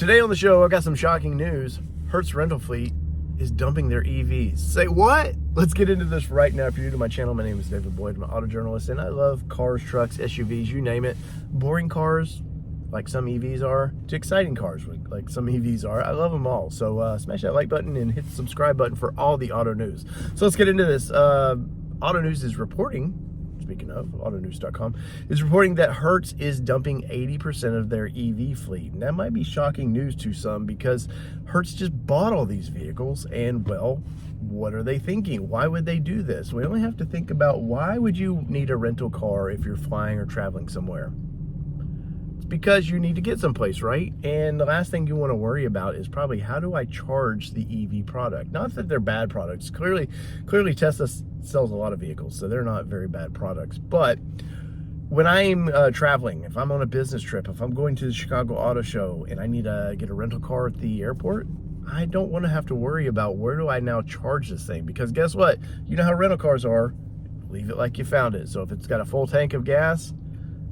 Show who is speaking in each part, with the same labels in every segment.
Speaker 1: Today on the show, I got some shocking news. Hertz rental fleet is dumping their EVs. Say what? Let's get into this right now. If you're new to my channel, my name is David Boyd. I'm an auto journalist, and I love cars, trucks, SUVs, you name it. Boring cars, like some EVs are, to exciting cars, like some EVs are. I love them all. So smash that like button and hit the subscribe button for all the auto news. So let's get into this. Auto News is reporting, speaking of, autonews.com, is reporting that Hertz is dumping 80% of their EV fleet. And that might be shocking news to some because Hertz just bought all these vehicles and, well, what are they thinking? Why would they do this? We only have to think about why would you need a rental car if you're flying or traveling somewhere? It's because you need to get someplace, right? And the last thing you want to worry about is probably how do I charge the EV product? Not that they're bad products. Clearly Tesla sells a lot of vehicles, so they're not very bad products. But when I'm traveling, if I'm on a business trip, if I'm going to the Chicago Auto Show and I need to get a rental car at the airport, I don't want to have to worry about where do I now charge this thing, because guess what? You know how rental cars are. Leave it like you found it. So if it's got a full tank of gas,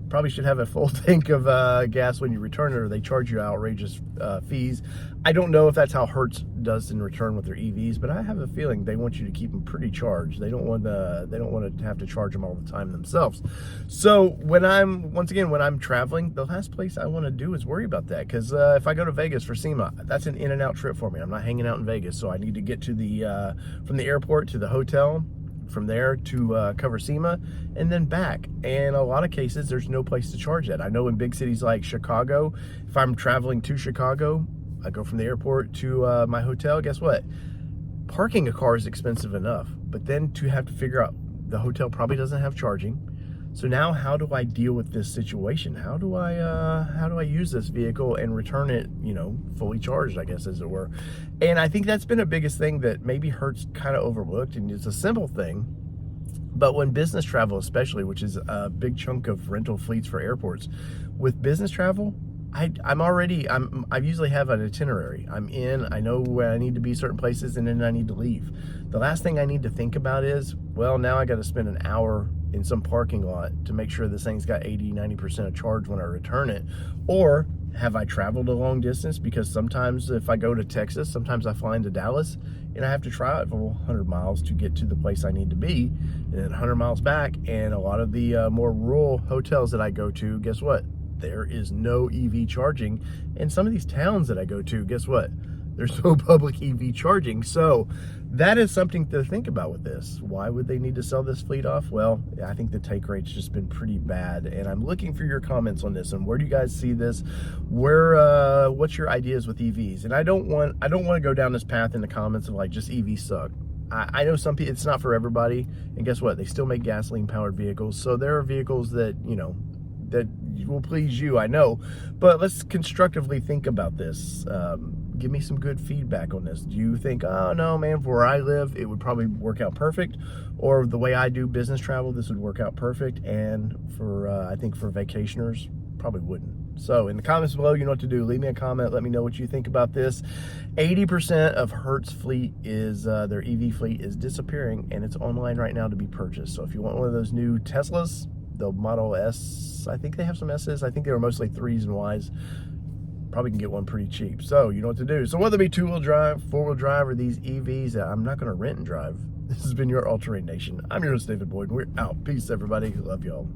Speaker 1: probably should have a full tank of gas when you return it, or they charge you outrageous fees. I don't know if that's how Hertz does in return with their EVs, but I have a feeling they want you to keep them pretty charged. They don't want to have to charge them all the time themselves. So when I'm traveling, the last place I want to do is worry about that, because if I go to Vegas for SEMA, that's an in and out trip for me. I'm not hanging out in Vegas, so I need to get to the from the airport to the hotel, from there to cover SEMA, and then back. And a lot of cases, there's no place to charge that. I know in big cities like Chicago, if I'm traveling to Chicago, I go from the airport to my hotel, guess what? Parking a car is expensive enough, but then to have to figure out, the hotel probably doesn't have charging. So now how do I deal with this situation? How do I use this vehicle and return it, fully charged, I guess, as it were? And I think that's been a biggest thing that maybe Hertz kind of overlooked, and it's a simple thing. But when business travel, especially, which is a big chunk of rental fleets for airports, with business travel, I usually have an itinerary. I know where I need to be certain places, and then I need to leave. The last thing I need to think about is, well, now I got to spend an hour in some parking lot to make sure this thing's got 80-90% of charge when I return it. Or have I traveled a long distance? Because sometimes if I go to Texas, sometimes I fly into Dallas and I have to travel 100 miles to get to the place I need to be, and then 100 miles back. And a lot of the more rural hotels that I go to, guess what? There is no EV charging. And some of these towns that I go to, guess what? There's no public EV charging. So that is something to think about with this. Why would they need to sell this fleet off? Well, I think the take rate's just been pretty bad, and I'm looking for your comments on this. And where do you guys see this? What's your ideas with EVs? And I don't want to go down this path in the comments of like just EVs suck. I know some people, it's not for everybody, and guess what? They still make gasoline powered vehicles. So there are vehicles that that will please you, I know, but let's constructively think about this. Give me some good feedback on this. Do you think, oh no, man, for where I live, it would probably work out perfect, or the way I do business travel, this would work out perfect, and for I think for vacationers, probably wouldn't. So in the comments below, you know what to do. Leave me a comment. Let me know what you think about this. 80% of Hertz fleet is their EV fleet is disappearing, and it's online right now to be purchased. So if you want one of those new Teslas, the Model S, I think they have some S's. I think they were mostly 3s and Ys. Probably can get one pretty cheap. So you know what to do. So whether it be 2-wheel drive, 4-wheel drive, or these EVs, I'm not going to rent and drive. This has been your All Terrain Nation. I'm your host, David Boyd, and we're out. Peace, everybody. Love y'all.